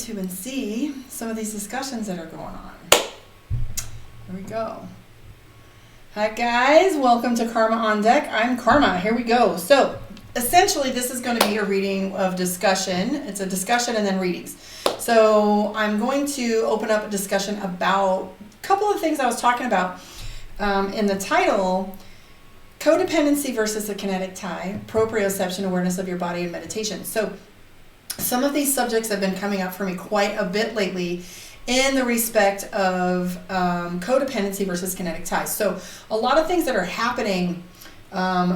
YouTube and see some of these discussions that are going on. Here we go. Hi guys, welcome to Karma on Deck. I'm Karma. Here we go. So essentially this is going to be a reading of discussion. It's a discussion and then readings. So I'm going to open up a discussion about a couple of things I was talking about in the title. Codependency versus the kinetic tie, proprioception, awareness of your body, and meditation. So some of these subjects have been coming up for me quite a bit lately in the respect of codependency versus kinetic ties. So a lot of things that are happening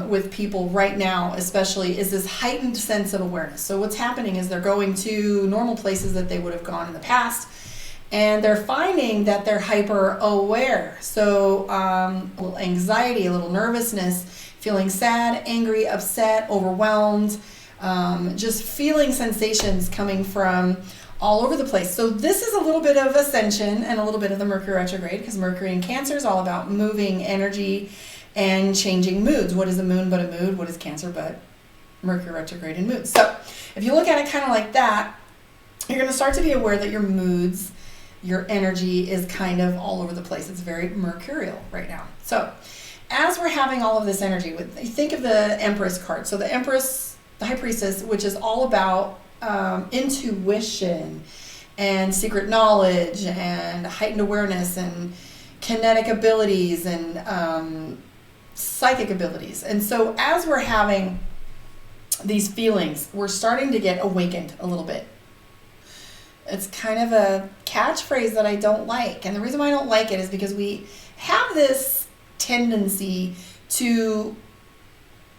with people right now especially is this heightened sense of awareness. So what's happening is they're going to normal places that they would have gone in the past, and they're finding that they're hyper aware. So a little anxiety, a little nervousness, feeling sad, angry, upset, overwhelmed, just feeling sensations coming from all over the place. So this is a little bit of ascension and a little bit of the Mercury retrograde, because Mercury in Cancer is all about moving energy and changing moods. What is the moon but a mood? What is Cancer but Mercury retrograde and moods? So if you look at it kind of like that, you're going to start to be aware that your moods, your energy is kind of all over the place. It's very mercurial right now. So as we're having all of this energy, think of the Empress card. So the Empress, the High Priestess, which is all about intuition and secret knowledge and heightened awareness and kinetic abilities and psychic abilities. And so as we're having these feelings, we're starting to get awakened a little bit. It's kind of a catchphrase that I don't like. And the reason why I don't like it is because we have this tendency to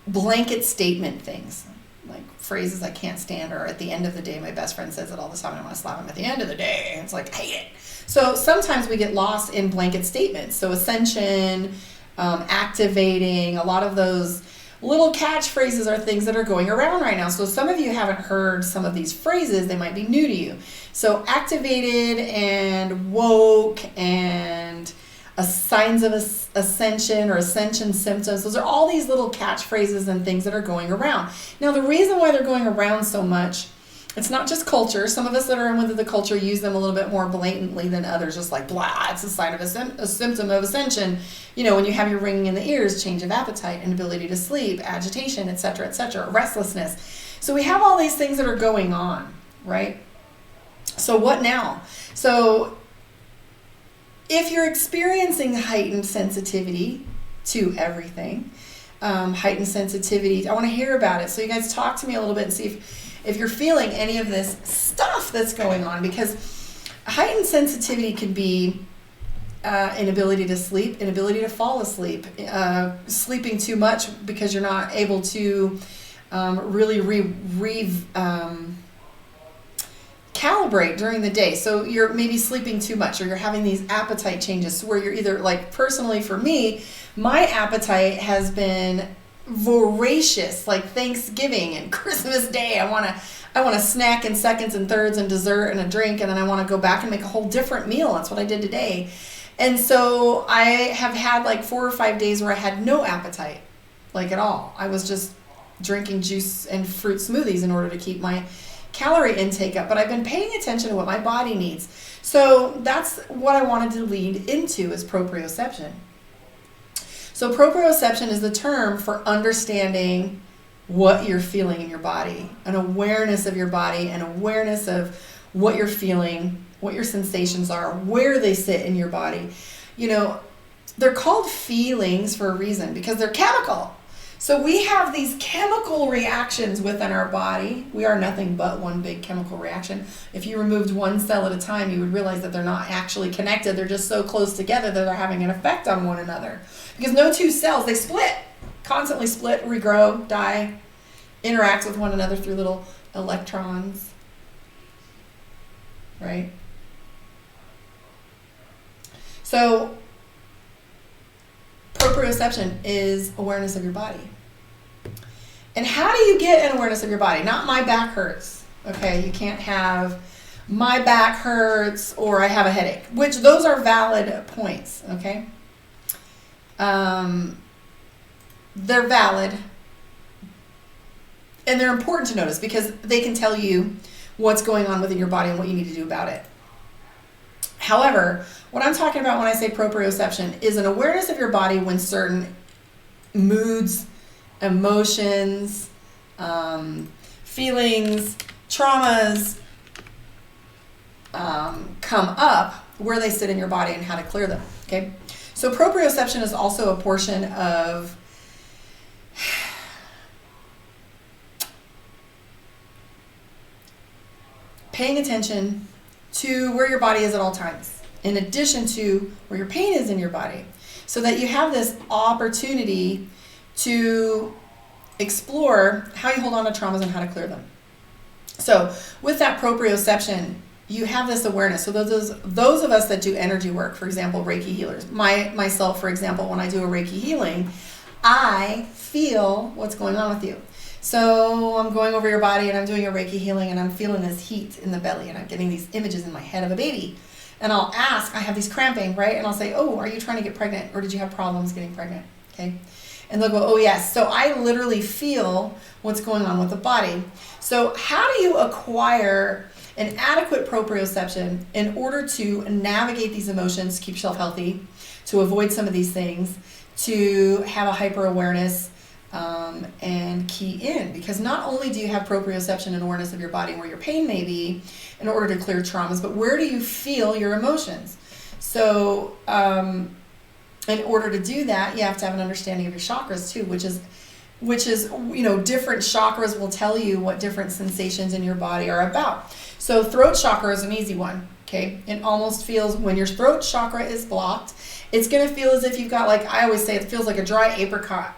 blanket statement things, like phrases I can't stand, or at the end of the day. My best friend says it all the time, and I want to slap him at the end of the day. It's like, I hate it. So sometimes we get lost in blanket statements. So ascension, activating, a lot of those little catchphrases are things that are going around right now. So some of you haven't heard some of these phrases. They might be new to you. So activated and woke and signs of ascension or ascension symptoms. Those are all these little catchphrases and things that are going around. Now, the reason why they're going around so much, it's not just culture. Some of us that are in with the culture use them a little bit more blatantly than others, just like, blah, it's a sign of a symptom of ascension. You know, when you have your ringing in the ears, change of appetite, inability to sleep, agitation, etc., restlessness. So we have all these things that are going on, right? So what now? So if you're experiencing heightened sensitivity to everything, heightened sensitivity, I want to hear about it. So you guys talk to me a little bit and see if you're feeling any of this stuff that's going on, because heightened sensitivity could be inability to sleep, inability to fall asleep, sleeping too much because you're not able to really calibrate during the day. So you're maybe sleeping too much, or you're having these appetite changes where you're either, like, personally for me, my appetite has been voracious, like Thanksgiving and Christmas Day. I want to snack in seconds and thirds and dessert and a drink, and then I want to go back and make a whole different meal. That's what I did today. And so I have had like 4 or 5 days where I had no appetite, like at all. I was just drinking juice and fruit smoothies in order to keep my calorie intake up, but I've been paying attention to what my body needs. So that's what I wanted to lead into, is proprioception. So proprioception is the term for understanding what you're feeling in your body, an awareness of your body, an awareness of what you're feeling, what your sensations are, where they sit in your body. You know, they're called feelings for a reason, because they're chemical. So we have these chemical reactions within our body. We are nothing but one big chemical reaction. If you removed one cell at a time, you would realize that they're not actually connected. They're just so close together that they're having an effect on one another. Because no two cells, they split, constantly split, regrow, die, interact with one another through little electrons, right? So proprioception is awareness of your body. And how do you get an awareness of your body? Not my back hurts, okay? You can't have my back hurts or I have a headache, which those are valid points, okay? They're valid, and they're important to notice because they can tell you what's going on within your body and what you need to do about it. However, what I'm talking about when I say proprioception is an awareness of your body when certain moods, emotions, feelings, traumas come up, where they sit in your body and how to clear them. Okay, so proprioception is also a portion of paying attention to where your body is at all times, in addition to where your pain is in your body, so that you have this opportunity to explore how you hold on to traumas and how to clear them. So with that proprioception, you have this awareness. So those of us that do energy work, for example, Reiki healers, myself, for example, when I do a Reiki healing, I feel what's going on with you. So I'm going over your body and I'm doing a Reiki healing and I'm feeling this heat in the belly and I'm getting these images in my head of a baby. And I'll ask, I have these cramping, right? And I'll say, oh, are you trying to get pregnant or did you have problems getting pregnant? Okay. And they'll go, oh yes. So I literally feel what's going on with the body. So how do you acquire an adequate proprioception in order to navigate these emotions, keep yourself healthy, to avoid some of these things, to have a hyper awareness, and key in? Because not only do you have proprioception and awareness of your body and where your pain may be in order to clear traumas, but where do you feel your emotions? So in order to do that, you have to have an understanding of your chakras too, which is, different chakras will tell you what different sensations in your body are about. So throat chakra is an easy one, okay? It almost feels, when your throat chakra is blocked, it's going to feel as if you've got, like I always say, it feels like a dry apricot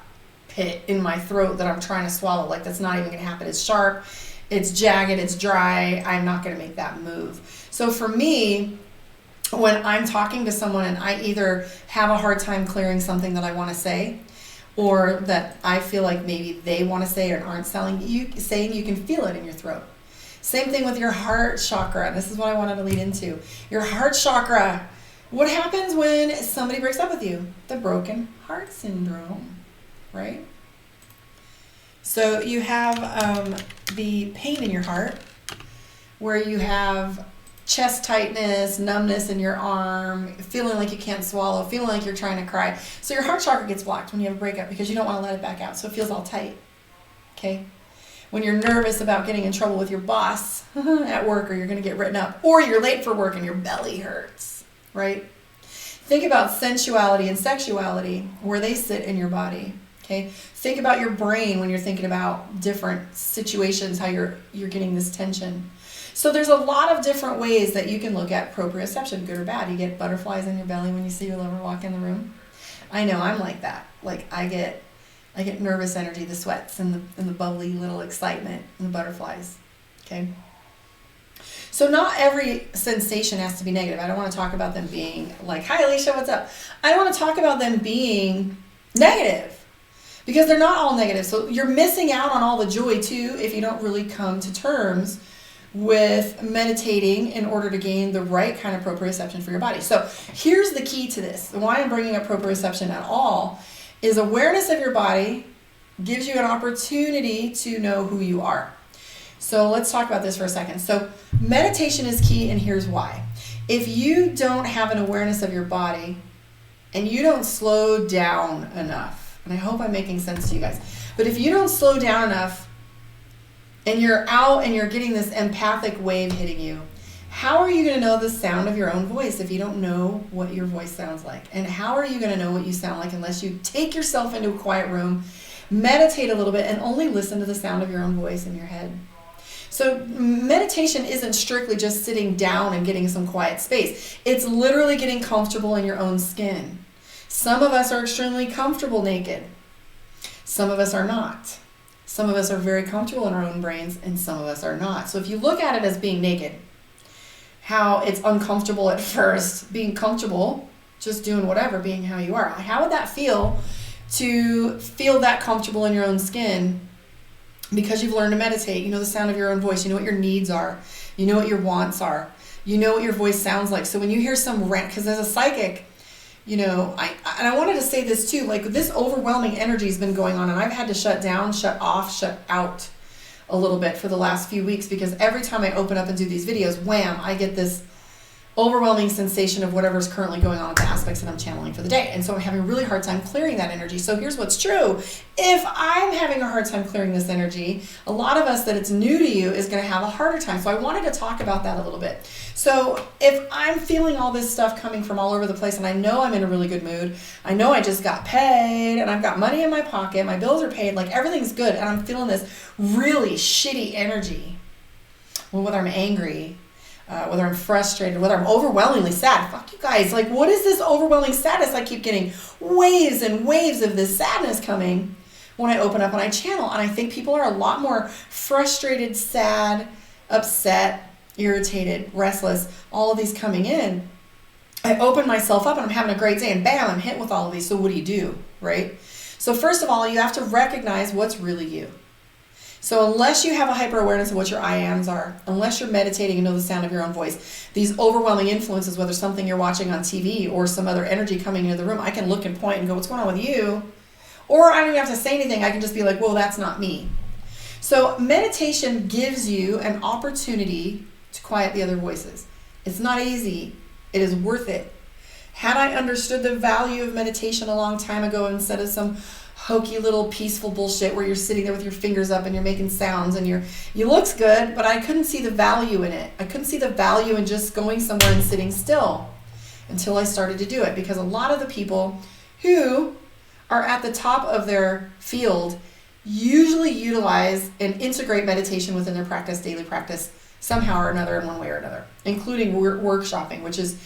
pit in my throat that I'm trying to swallow. Like, that's not even going to happen. It's sharp, it's jagged, it's dry. I'm not going to make that move. So for me, when I'm talking to someone and I either have a hard time clearing something that I want to say, or that I feel like maybe they want to say or aren't saying, you can feel it in your throat. Same thing with your heart chakra. This is what I wanted to lead into. Your heart chakra. What happens when somebody breaks up with you? The broken heart syndrome, right? So you have the pain in your heart, where you have chest tightness, numbness in your arm, feeling like you can't swallow, feeling like you're trying to cry. So your heart chakra gets blocked when you have a breakup because you don't want to let it back out. So it feels all tight, okay? When you're nervous about getting in trouble with your boss at work, or you're going to get written up, or you're late for work and your belly hurts, right? Think about sensuality and sexuality, where they sit in your body, okay? Think about your brain when you're thinking about different situations, how you're getting this tension. So there's a lot of different ways that you can look at proprioception, good or bad. You get butterflies in your belly when you see your lover walk in the room. I know, I'm like that. Like, I get nervous energy, the sweats and the bubbly little excitement and the butterflies, okay? So not every sensation has to be negative. I don't want to talk about them being like, hi Alicia, what's up? I don't want to talk about them being negative, because they're not all negative. So you're missing out on all the joy too if you don't really come to terms with meditating in order to gain the right kind of proprioception for your body. So here's the key to this. Why I'm bringing up proprioception at all is awareness of your body gives you an opportunity to know who you are. So let's talk about this for a second. So meditation is key, and here's why. If you don't have an awareness of your body and you don't slow down enough, and I hope I'm making sense to you guys, but if you don't slow down enough and you're out and you're getting this empathic wave hitting you, how are you going to know the sound of your own voice if you don't know what your voice sounds like? And how are you going to know what you sound like unless you take yourself into a quiet room, meditate a little bit, and only listen to the sound of your own voice in your head? So meditation isn't strictly just sitting down and getting some quiet space. It's literally getting comfortable in your own skin. Some of us are extremely comfortable naked. Some of us are not. Some of us are very comfortable in our own brains, and some of us are not. So if you look at it as being naked, how it's uncomfortable at first, being comfortable, just doing whatever, being how you are. How would that feel to feel that comfortable in your own skin? Because you've learned to meditate, you know the sound of your own voice, you know what your needs are, you know what your wants are, you know what your voice sounds like. So when you hear some rant, because as a psychic, I wanted to say this too, like this overwhelming energy has been going on, and I've had to shut down, shut off, shut out a little bit for the last few weeks, because every time I open up and do these videos, wham, I get this overwhelming sensation of whatever's currently going on with the aspects that I'm channeling for the day. And so I'm having a really hard time clearing that energy. So here's what's true. If I'm having a hard time clearing this energy, a lot of us that it's new to you is going to have a harder time. So I wanted to talk about that a little bit. So if I'm feeling all this stuff coming from all over the place, and I know I'm in a really good mood, I know I just got paid and I've got money in my pocket, my bills are paid, like everything's good, and I'm feeling this really shitty energy, well, whether I'm angry, whether I'm frustrated, whether I'm overwhelmingly sad. Fuck you guys. Like, what is this overwhelming sadness? I keep getting waves and waves of this sadness coming when I open up and I channel. And I think people are a lot more frustrated, sad, upset, irritated, restless, all of these coming in. I open myself up and I'm having a great day, and bam, I'm hit with all of these. So what do? Right? So first of all, you have to recognize what's really you. So unless you have a hyper awareness of what your I ams are, unless you're meditating and know the sound of your own voice, these overwhelming influences, whether something you're watching on TV or some other energy coming into the room, I can look and point and go, what's going on with you? Or I don't even have to say anything. I can just be like, well, that's not me. So meditation gives you an opportunity to quiet the other voices. It's not easy. It is worth it. Had I understood the value of meditation a long time ago instead of some hokey little peaceful bullshit where you're sitting there with your fingers up and you're making sounds and you looks good, but I couldn't see the value in it. I couldn't see the value in just going somewhere and sitting still until I started to do it, because a lot of the people who are at the top of their field usually utilize and integrate meditation within their practice, daily practice, somehow or another, in one way or another, including workshopping, which is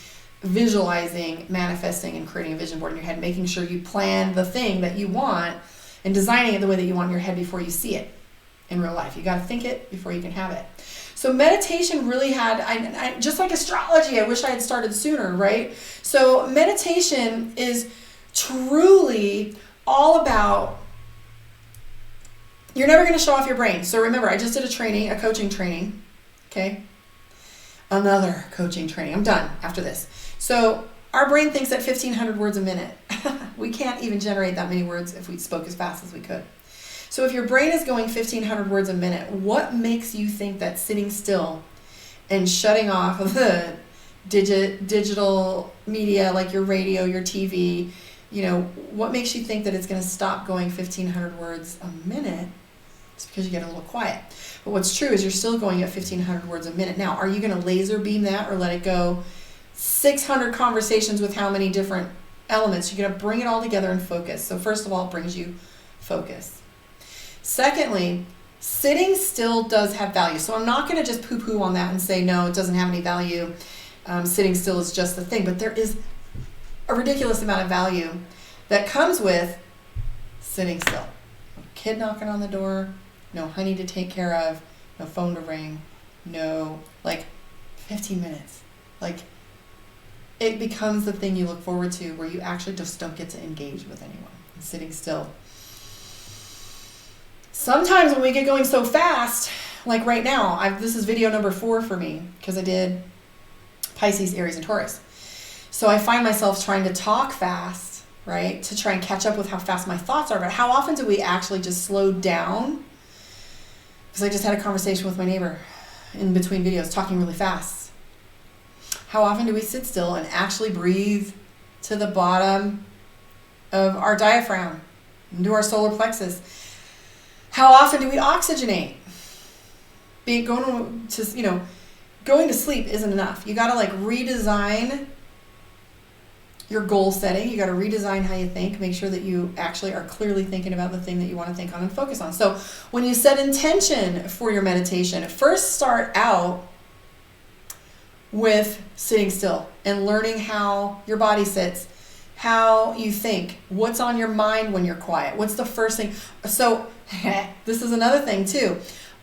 visualizing, manifesting, and creating a vision board in your head, making sure you plan the thing that you want and designing it the way that you want in your head before you see it in real life. You got to think it before you can have it. So meditation really had, I just like astrology, I wish I had started sooner, right? So meditation is truly all about, you're never going to show off your brain. So remember, I just did a coaching training, okay? Another coaching training. I'm done after this. So our brain thinks at 1,500 words a minute. We can't even generate that many words if we spoke as fast as we could. So if your brain is going 1,500 words a minute, what makes you think that sitting still and shutting off of the digital media like your radio, your TV, what makes you think that it's going to stop going 1,500 words a minute? It's because you get a little quiet. But what's true is you're still going at 1,500 words a minute. Now, are you going to laser beam that or let it go 600 conversations with how many different elements? You're going to bring it all together and focus. So first of all, it brings you focus. Secondly, sitting still does have value. So I'm not going to just poo-poo on that and say, no, it doesn't have any value. Sitting still is just the thing. But there is a ridiculous amount of value that comes with sitting still. No kid knocking on the door, no honey to take care of, no phone to ring, no, 15 minutes. It becomes the thing you look forward to, where you actually just don't get to engage with anyone. And sitting still. Sometimes when we get going so fast, like right now, this is video number 4 for me, because I did Pisces, Aries, and Taurus. So I find myself trying to talk fast, right, to try and catch up with how fast my thoughts are. But how often do we actually just slow down? Because I just had a conversation with my neighbor in between videos, talking really fast. How often do we sit still and actually breathe to the bottom of our diaphragm, into our solar plexus? How often do we oxygenate? Going to sleep isn't enough. You got to redesign your goal setting. You got to redesign how you think. Make sure that you actually are clearly thinking about the thing that you want to think on and focus on. So when you set intention for your meditation, first start out with sitting still and learning how your body sits, how you think, what's on your mind when you're quiet, what's the first thing. So this is another thing too.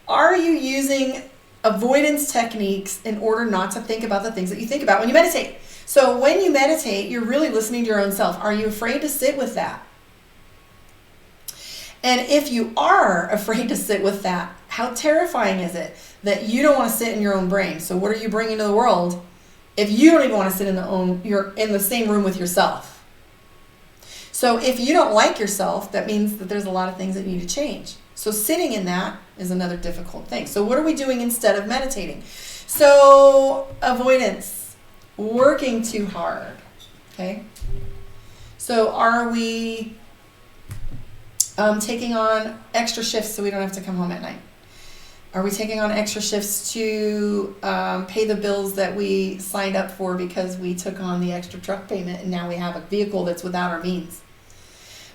Are you using avoidance techniques in order not to think about the things that you think about when you meditate? So when you meditate, you're really listening to your own self. Are you afraid to sit with that? And if you are afraid to sit with that, how terrifying is it that you don't want to sit in your own brain? So what are you bringing to the world if you don't even want to sit you're in the same room with yourself? So if you don't like yourself, that means that there's a lot of things that you need to change. So sitting in that is another difficult thing. So what are we doing instead of meditating? So avoidance, working too hard, okay? So are we taking on extra shifts so we don't have to come home at night? Are we taking on extra shifts to pay the bills that we signed up for because we took on the extra truck payment and now we have a vehicle that's without our means?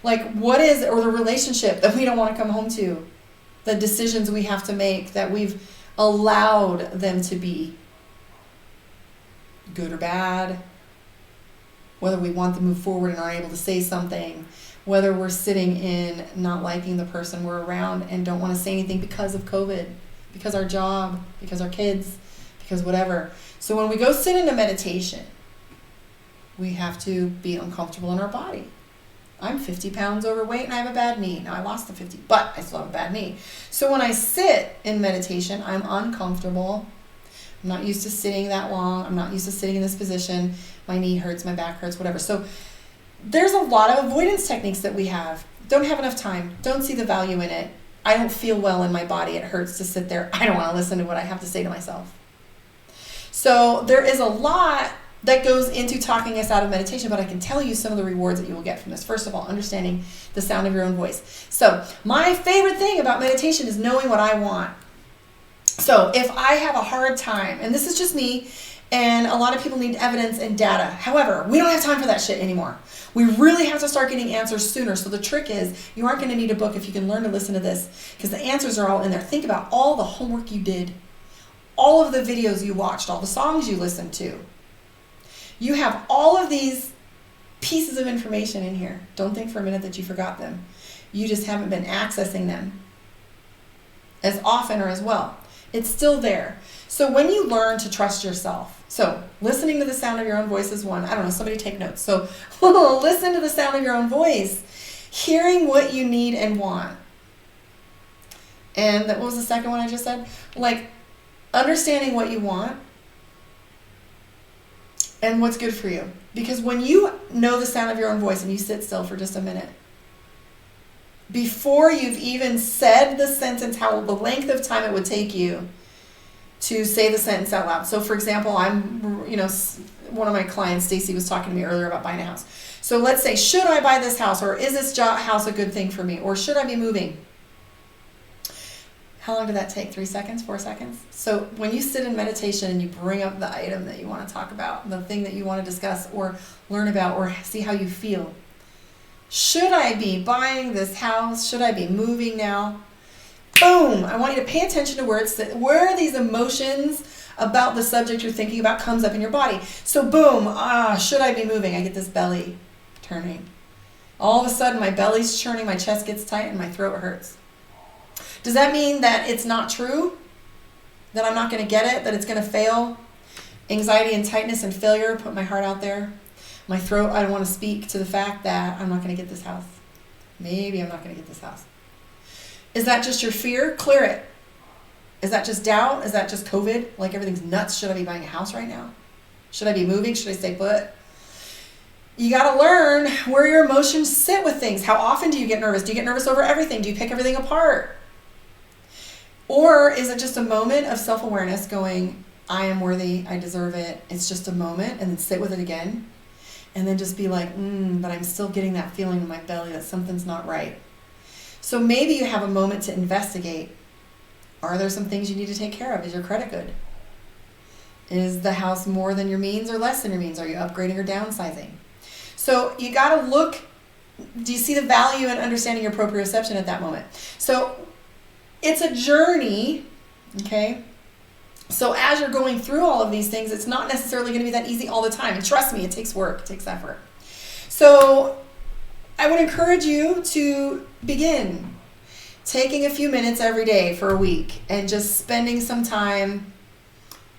Like, what is, or the relationship that we don't want to come home to, the decisions we have to make that we've allowed them to be good or bad, whether we want to move forward and are able to say something, whether we're sitting in not liking the person we're around and don't want to say anything because of COVID, because our job, because our kids, because whatever. So when we go sit in a meditation, we have to be uncomfortable in our body. I'm 50 pounds overweight and I have a bad knee. Now I lost the 50, but I still have a bad knee. So when I sit in meditation, I'm uncomfortable. I'm not used to sitting that long. I'm not used to sitting in this position. My knee hurts, my back hurts, whatever. So there's a lot of avoidance techniques that we have. Don't have enough time. Don't see the value in it. I don't feel well in my body. It hurts to sit there. I don't want to listen to what I have to say to myself. So there is a lot that goes into talking us out of meditation, but I can tell you some of the rewards that you will get from this. First of all, understanding the sound of your own voice. So my favorite thing about meditation is knowing what I want. So if I have a hard time, and this is just me, and a lot of people need evidence and data. However, we don't have time for that shit anymore. We really have to start getting answers sooner. So the trick is, you aren't going to need a book if you can learn to listen to this, because the answers are all in there. Think about all the homework you did, all of the videos you watched, all the songs you listened to. You have all of these pieces of information in here. Don't think for a minute that you forgot them. You just haven't been accessing them as often or as well. It's still there. So when you learn to trust yourself, so listening to the sound of your own voice is one. I don't know, somebody take notes. So listen to the sound of your own voice, hearing what you need and want. And what was the second one I just said? Like, understanding what you want and what's good for you. Because when you know the sound of your own voice and you sit still for just a minute, before you've even said the sentence, how the length of time it would take you to say the sentence out loud. So for example, one of my clients, Stacy, was talking to me earlier about buying a house. So let's say, should I buy this house, or is this house a good thing for me, or should I be moving? How long did that take? 3 seconds, 4 seconds? So when you sit in meditation and you bring up the item that you want to talk about, the thing that you want to discuss or learn about or see how you feel. Should I be buying this house? Should I be moving now? Boom! I want you to pay attention to where these emotions about the subject you're thinking about comes up in your body. So boom, should I be moving? I get this belly turning. All of a sudden my belly's churning, my chest gets tight, and my throat hurts. Does that mean that it's not true? That I'm not going to get it? That it's going to fail? Anxiety and tightness and failure, put my heart out there. My throat, I don't want to speak to the fact that I'm not going to get this house. Maybe I'm not going to get this house. Is that just your fear? Clear it. Is that just doubt? Is that just COVID? Like everything's nuts. Should I be buying a house right now? Should I be moving? Should I stay put? You got to learn where your emotions sit with things. How often do you get nervous? Do you get nervous over everything? Do you pick everything apart? Or is it just a moment of self-awareness going, I am worthy, I deserve it. It's just a moment, and then sit with it again. And then just be like, but I'm still getting that feeling in my belly that something's not right. So maybe you have a moment to investigate. Are there some things you need to take care of? Is your credit good? Is the house more than your means or less than your means? Are you upgrading or downsizing? So you got to look, do you see the value in understanding your proprioception at that moment? So it's a journey, okay? So as you're going through all of these things, it's not necessarily going to be that easy all the time. And trust me, it takes work, it takes effort. So I would encourage you to begin taking a few minutes every day for a week and just spending some time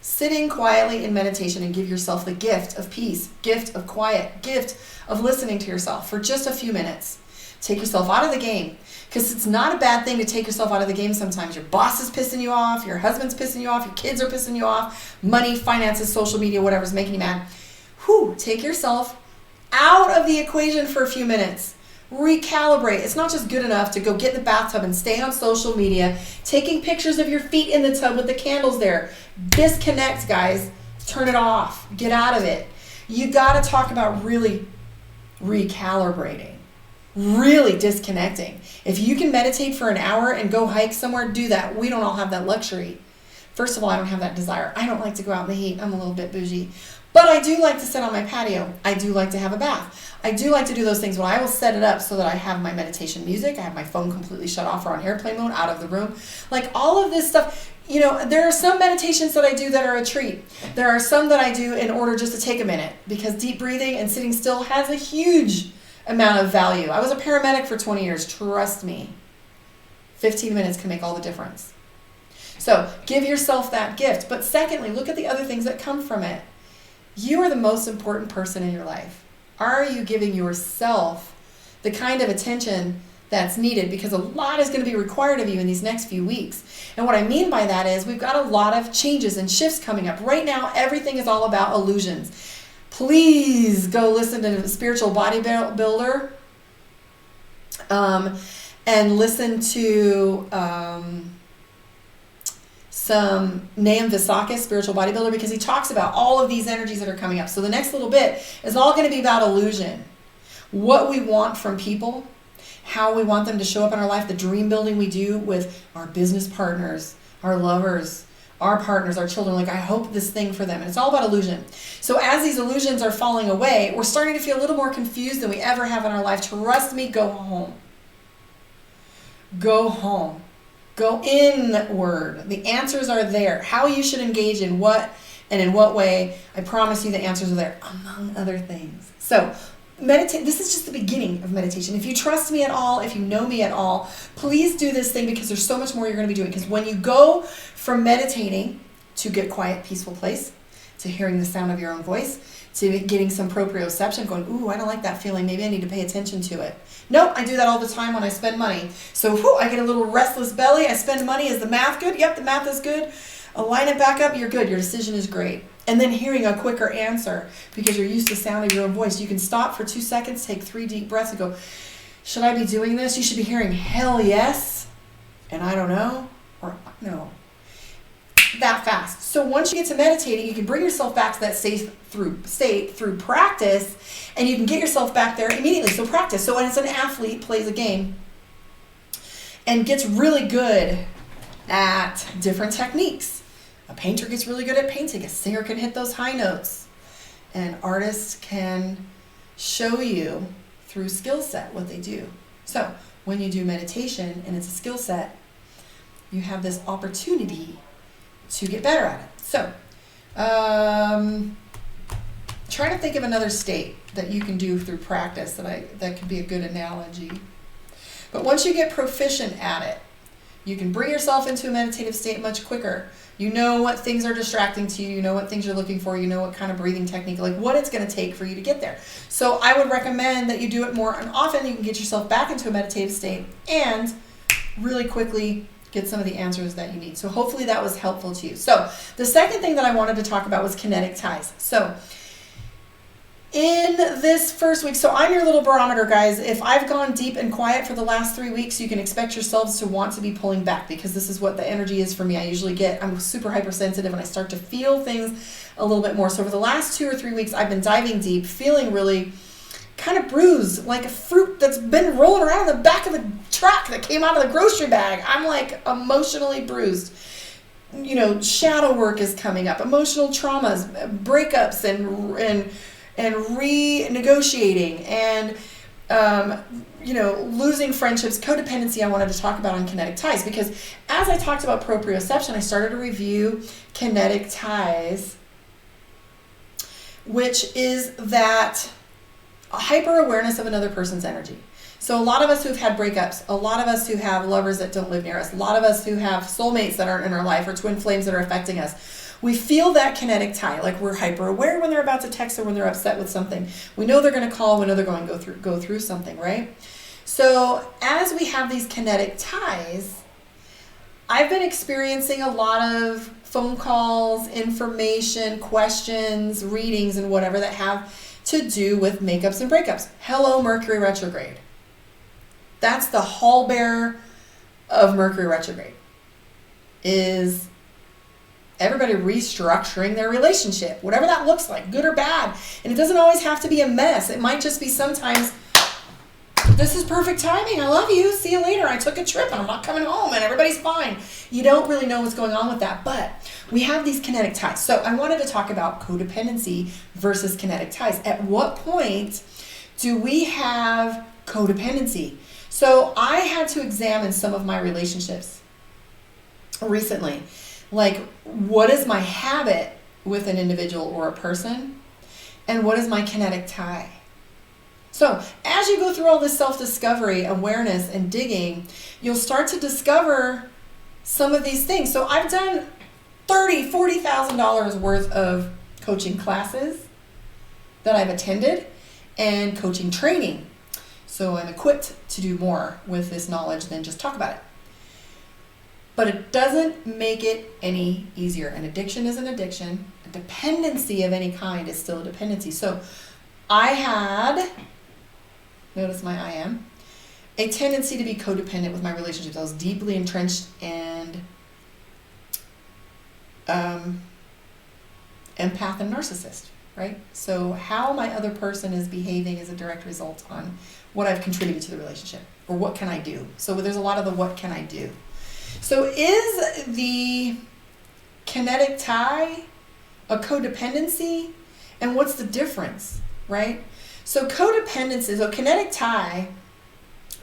sitting quietly in meditation, and give yourself the gift of peace, gift of quiet, gift of listening to yourself for just a few minutes. Take yourself out of the game. Because it's not a bad thing to take yourself out of the game sometimes. Your boss is pissing you off, your husband's pissing you off, your kids are pissing you off, money, finances, social media, whatever's making you mad. Take yourself out of the equation for a few minutes. Recalibrate. It's not just good enough to go get in the bathtub and stay on social media, taking pictures of your feet in the tub with the candles there. Disconnect, guys. Turn it off. Get out of it. You got to talk about really recalibrating, really disconnecting. If you can meditate for an hour and go hike somewhere, do that. We don't all have that luxury. First of all, I don't have that desire. I don't like to go out in the heat. I'm a little bit bougie. But I do like to sit on my patio. I do like to have a bath. I do like to do those things, but I will set it up so that I have my meditation music. I have my phone completely shut off or on airplane mode, out of the room. Like all of this stuff, you know, there are some meditations that I do that are a treat. There are some that I do in order just to take a minute, because deep breathing and sitting still has a huge amount of value. I was a paramedic for 20 years. Trust me. 15 minutes can make all the difference. So give yourself that gift. But secondly, look at the other things that come from it. You are the most important person in your life. Are you giving yourself the kind of attention that's needed? Because a lot is going to be required of you in these next few weeks. And what I mean by that is we've got a lot of changes and shifts coming up. Right now, everything is all about illusions. Please go listen to Spiritual Bodybuilder and listen to some Nahum Visakis, Spiritual Bodybuilder, because he talks about all of these energies that are coming up. So the next little bit is all going to be about illusion. What we want from people, how we want them to show up in our life, the dream building we do with our business partners, our lovers, our partners, our children. Like, I hope this thing for them. And it's all about illusion. So as these illusions are falling away, we're starting to feel a little more confused than we ever have in our life. Trust me, go home. Go home. Go inward. The answers are there. How you should engage in what and in what way, I promise you the answers are there, among other things. So meditate. This is just the beginning of meditation. If you trust me at all, if you know me at all, please do this thing, because there's so much more you're going to be doing. Because when you go from meditating to get quiet, peaceful place, to hearing the sound of your own voice, to getting some proprioception, going, ooh, I don't like that feeling. Maybe I need to pay attention to it. Nope, I do that all the time when I spend money. So I get a little restless belly. I spend money. Is the math good? Yep, the math is good. Align it back up. You're good. Your decision is great. And then hearing a quicker answer, because you're used to the sound of your own voice. You can stop for 2 seconds, take 3 deep breaths and go, should I be doing this? You should be hearing hell yes, and I don't know, or no. That fast. So once you get to meditating, you can bring yourself back to that state through practice, and you can get yourself back there immediately. So practice. So when it's an athlete plays a game and gets really good at different techniques. A painter gets really good at painting. A singer can hit those high notes. An artist can show you through skill set what they do. So when you do meditation and it's a skill set, you have this opportunity to get better at it. So, try to think of another state that you can do through practice that could be a good analogy. But once you get proficient at it, you can bring yourself into a meditative state much quicker. You know what things are distracting to you. You know what things you're looking for. You know what kind of breathing technique, like what it's going to take for you to get there. So I would recommend that you do it more and often. You can get yourself back into a meditative state and really quickly get some of the answers that you need. So hopefully that was helpful to you. So the second thing that I wanted to talk about was kinetic ties. So in this first week, so I'm your little barometer, guys. If I've gone deep and quiet for the last 3 weeks, you can expect yourselves to want to be pulling back, because this is what the energy is for me. I'm super hypersensitive and I start to feel things a little bit more. So for the last 2 or 3 weeks, I've been diving deep, feeling really kind of bruised, like a fruit that's been rolling around in the back of the truck that came out of the grocery bag. I'm like emotionally bruised. You know, shadow work is coming up, emotional traumas, breakups, and renegotiating, and losing friendships, codependency. I wanted to talk about on Kinetic Ties, because as I talked about proprioception, I started to review Kinetic Ties, which is that hyper-awareness of another person's energy. So a lot of us who've had breakups, a lot of us who have lovers that don't live near us, a lot of us who have soulmates that aren't in our life, or twin flames that are affecting us, we feel that kinetic tie, like we're hyper-aware when they're about to text or when they're upset with something. We know they're going to call, we know they're going to go through something, right? So as we have these kinetic ties, I've been experiencing a lot of phone calls, information, questions, readings, and whatever that have to do with makeups and breakups. Hello, Mercury retrograde. That's the hallbearer of Mercury retrograde, is everybody restructuring their relationship, whatever that looks like, good or bad. And it doesn't always have to be a mess. It might just be sometimes, this is perfect timing. I love you. See you later. I took a trip and I'm not coming home and everybody's fine. You don't really know what's going on with that. But we have these kinetic ties. So I wanted to talk about codependency versus kinetic ties. At what point do we have codependency? So I had to examine some of my relationships recently. Like, what is my habit with an individual or a person? And what is my kinetic tie? So as you go through all this self-discovery, awareness, and digging, you'll start to discover some of these things. So I've done $30,000, $40,000 worth of coaching classes that I've attended and coaching training. So I'm equipped to do more with this knowledge than just talk about it. But it doesn't make it any easier. An addiction is an addiction. A dependency of any kind is still a dependency. So I had, notice my I am, a tendency to be codependent with my relationships. I was deeply entrenched and empath and narcissist, right? So how my other person is behaving is a direct result on what I've contributed to the relationship, or what can I do? So there's a lot of the what can I do. So is the kinetic tie a codependency? And what's the difference, right? So codependency, so kinetic tie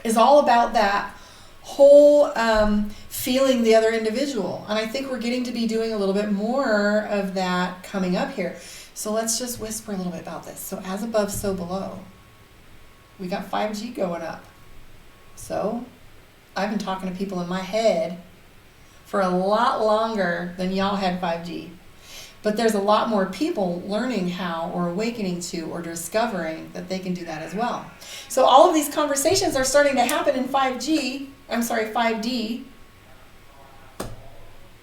is all about that whole feeling the other individual. And I think we're getting to be doing a little bit more of that coming up here. So let's just whisper a little bit about this. So as above, so below. We got 5G going up. So I've been talking to people in my head for a lot longer than y'all had 5G. But there's a lot more people learning how, or awakening to, or discovering that they can do that as well. So all of these conversations are starting to happen in 5D.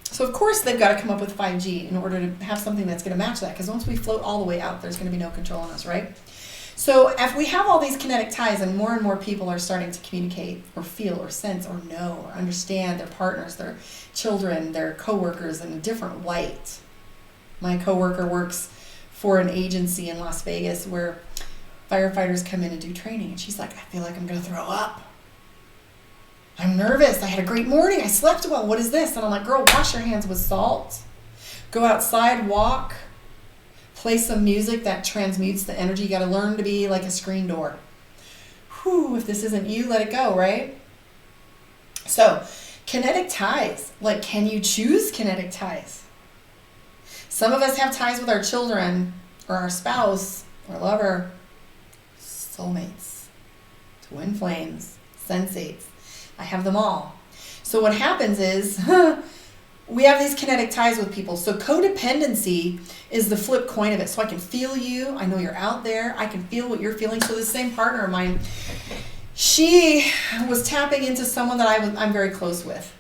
So of course they've got to come up with 5G in order to have something that's going to match that. Because once we float all the way out, there's going to be no control on us, right? So if we have all these kinetic ties and more people are starting to communicate or feel or sense or know or understand their partners, their children, their coworkers in a different light. My coworker works for an agency in Las Vegas where firefighters come in and do training. And she's like, I feel like I'm going to throw up. I'm nervous. I had a great morning. I slept well. What is this? And I'm like, girl, wash your hands with salt. Go outside, walk. Play some music that transmutes the energy. You got to learn to be like a screen door. Whew, if this isn't you, let it go, right? So, kinetic ties. Like, can you choose kinetic ties? Some of us have ties with our children or our spouse or lover, soulmates, twin flames, sensates. I have them all. So what happens is we have these kinetic ties with people. So codependency is the flip coin of it. So I can feel you. I know you're out there. I can feel what you're feeling. So the same partner of mine, she was tapping into someone that I'm very close with.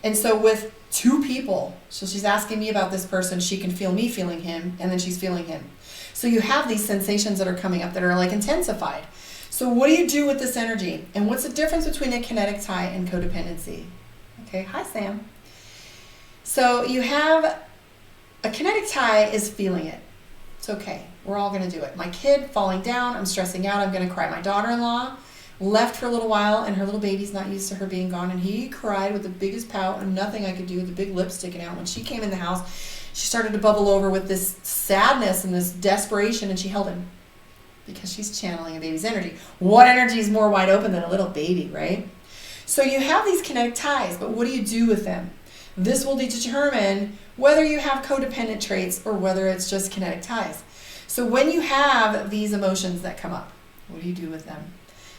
And so with two people, so she's asking me about this person, she can feel me feeling him, and then she's feeling him. So you have these sensations that are coming up that are like intensified. So what do you do with this energy? And what's the difference between a kinetic tie and codependency? Okay, hi Sam. So you have a kinetic tie is feeling it. It's okay. We're all going to do it. My kid falling down, I'm stressing out, I'm going to cry. My daughter-in-law left for a little while, and her little baby's not used to her being gone, and he cried with the biggest pout and nothing I could do with the big lip sticking out. When she came in the house, she started to bubble over with this sadness and this desperation, and she held him because she's channeling a baby's energy. What energy is more wide open than a little baby, right? So you have these kinetic ties, but what do you do with them? This will determine whether you have codependent traits or whether it's just kinetic ties. So when you have these emotions that come up, what do you do with them?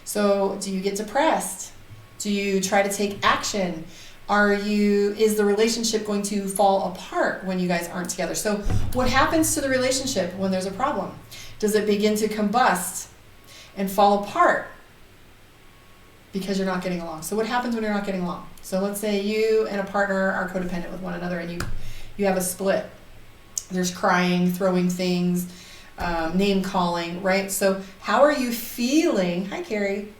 So do you get depressed? Do you try to take action? Is the relationship going to fall apart when you guys aren't together? So what happens to the relationship when there's a problem? Does it begin to combust and fall apart because you're not getting along? So what happens when you're not getting along? So let's say you and a partner are codependent with one another and you have a split. There's crying, throwing things, name calling, right? So how are you feeling? Hi, Carrie.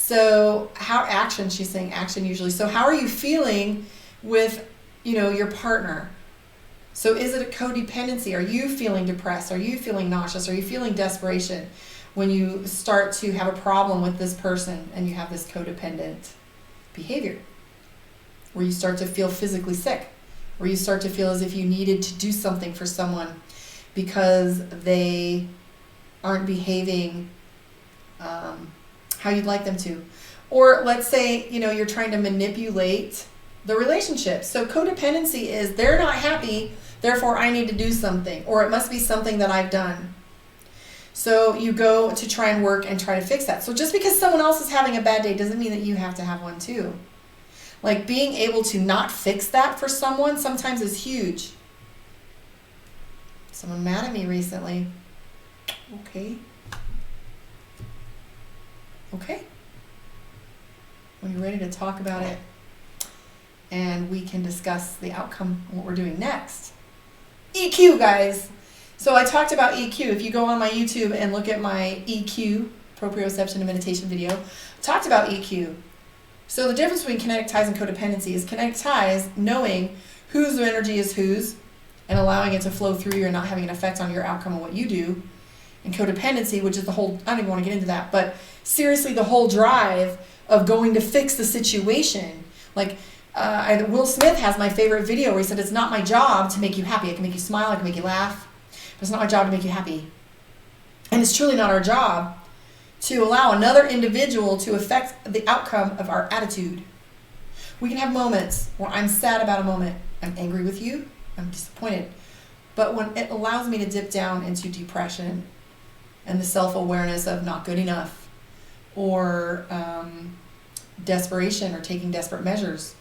So she's saying action usually. So how are you feeling with, your partner? So is it a codependency? Are you feeling depressed? Are you feeling nauseous? Are you feeling desperation when you start to have a problem with this person and you have this codependent behavior? Where you start to feel physically sick, where you start to feel as if you needed to do something for someone because they aren't behaving how you'd like them to. Or let's say, you're trying to manipulate the relationship. So codependency is they're not happy, therefore I need to do something, or it must be something that I've done. So you go to try and work and try to fix that. So just because someone else is having a bad day doesn't mean that you have to have one too. Like being able to not fix that for someone sometimes is huge. Someone mad at me recently. Okay. When you're ready to talk about it, and we can discuss the outcome, what we're doing next. EQ, guys. So I talked about EQ. If you go on my YouTube and look at my EQ, Proprioception and Meditation video, I talked about EQ. So the difference between kinetic ties and codependency is kinetic ties, knowing whose energy is whose, and allowing it to flow through you and not having an effect on your outcome and what you do. And codependency, which is the whole, I don't even want to get into that, but seriously, the whole drive of going to fix the situation. Like, Will Smith has my favorite video where he said, it's not my job to make you happy. I can make you smile, I can make you laugh, but it's not my job to make you happy. And it's truly not our job to allow another individual to affect the outcome of our attitude. We can have moments where I'm sad about a moment. I'm angry with you. I'm disappointed. But when it allows me to dip down into depression and the self-awareness of not good enough, or desperation or taking desperate measures,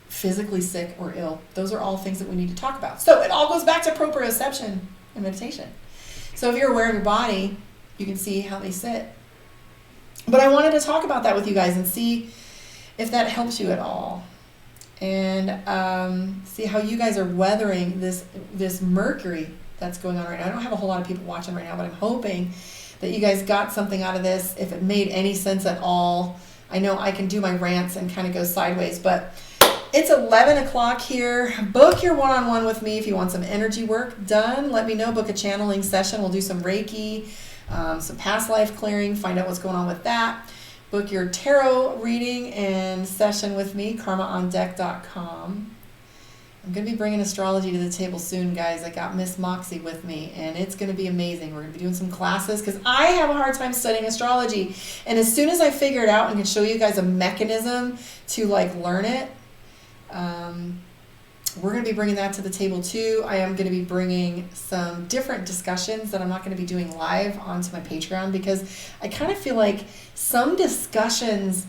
physically sick or ill. Those are all things that we need to talk about. So it all goes back to proprioception and meditation. So if you're aware of your body, you can see how they sit. But I wanted to talk about that with you guys and see if that helps you at all. And see how you guys are weathering this Mercury that's going on right now. I don't have a whole lot of people watching right now, but I'm hoping that you guys got something out of this, if it made any sense at all. I know I can do my rants and kind of go sideways, but it's 11 o'clock here. Book your one-on-one with me if you want some energy work done. Let me know. Book a channeling session. We'll do some Reiki, some past life clearing, find out what's going on with that. Book your tarot reading and session with me, karmaondeck.com. I'm going to be bringing astrology to the table soon, guys. I got Miss Moxie with me, and it's going to be amazing. We're going to be doing some classes because I have a hard time studying astrology. And as soon as I figure it out and can show you guys a mechanism to learn it, we're going to be bringing that to the table too. I am going to be bringing some different discussions that I'm not going to be doing live onto my Patreon because I kind of feel like some discussions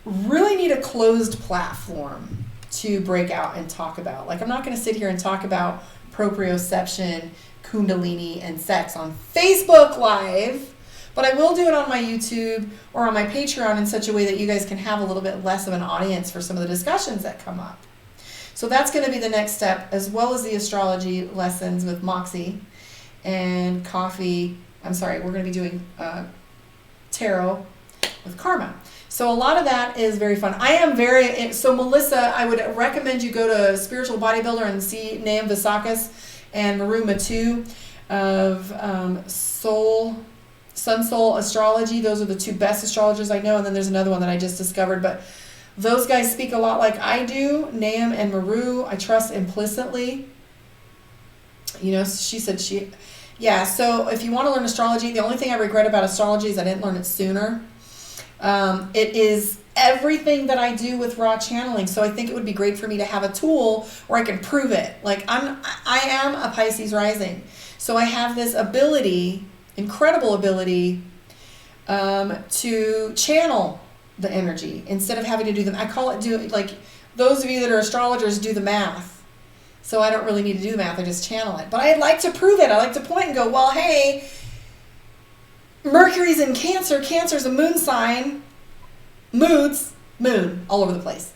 really need a closed platform to break out and talk about. I'm not going to sit here and talk about proprioception, kundalini, and sex on Facebook Live, but I will do it on my YouTube or on my Patreon in such a way that you guys can have a little bit less of an audience for some of the discussions that come up. So that's going to be the next step, as well as the astrology lessons with Moxie and coffee. I'm sorry, we're going to be doing tarot with Karma. So a lot of that is very fun. So Melissa, I would recommend you go to Spiritual Bodybuilder and see Naam Vasakis and Maru Matu of Sun Soul Astrology. Those are the two best astrologers I know. And then there's another one that I just discovered. But those guys speak a lot like I do. Naam and Maru, I trust implicitly. She said so if you want to learn astrology, the only thing I regret about astrology is I didn't learn it sooner. It is everything that I do with raw channeling. So I think it would be great for me to have a tool where I can prove it. I am a Pisces rising. So I have this ability, incredible ability, to channel the energy instead of having to do them. I call it those of you that are astrologers do the math. So I don't really need to do the math. I just channel it. But I'd like to prove it. I like to point and go, well, hey, Mercury's in Cancer. Cancer's a moon sign. Moon, all over the place.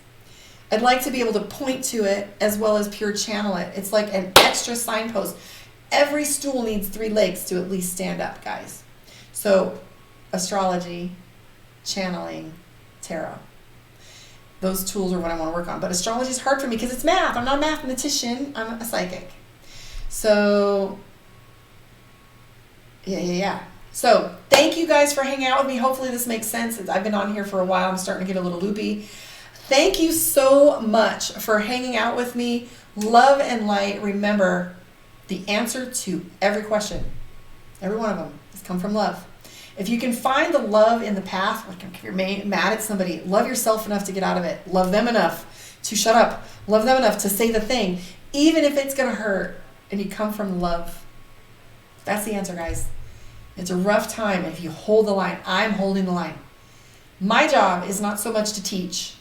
I'd like to be able to point to it as well as pure channel it. It's like an extra signpost. Every stool needs 3 legs to at least stand up, guys. So astrology, channeling, tarot. Those tools are what I want to work on. But astrology is hard for me because it's math. I'm not a mathematician. I'm a psychic. So, yeah. So, thank you guys for hanging out with me. Hopefully this makes sense. I've been on here for a while. I'm starting to get a little loopy. Thank you so much for hanging out with me. Love and light. Remember, the answer to every question, every one of them, has come from love. If you can find the love in the path, like if you're mad at somebody, love yourself enough to get out of it. Love them enough to shut up. Love them enough to say the thing, even if it's going to hurt, and you come from love. That's the answer, guys. It's a rough time if you hold the line. I'm holding the line. My job is not so much to teach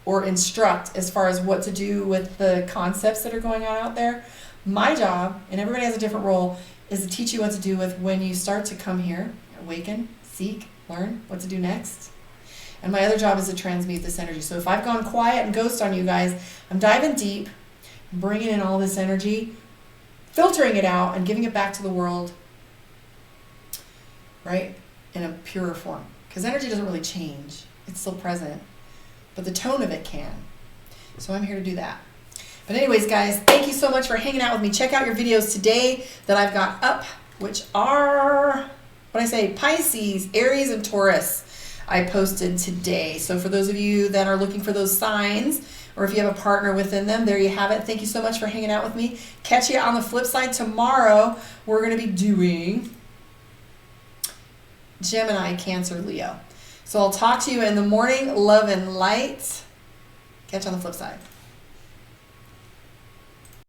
or instruct as far as what to do with the concepts that are going on out there. My job, and everybody has a different role, is to teach you what to do with when you start to come here, awaken, seek, learn what to do next. And my other job is to transmute this energy. So if I've gone quiet and ghost on you guys, I'm diving deep, bringing in all this energy, filtering it out, and giving it back to the world, right, in a purer form. Because energy doesn't really change. It's still present. But the tone of it can. So I'm here to do that. But anyways, guys, thank you so much for hanging out with me. Check out your videos today that I've got up, which are, Pisces, Aries, and Taurus. I posted today. So for those of you that are looking for those signs, or if you have a partner within them, there you have it. Thank you so much for hanging out with me. Catch you on the flip side tomorrow. We're going to be doing Gemini, Cancer, Leo. So I'll talk to you in the morning. Love and light. Catch you on the flip side.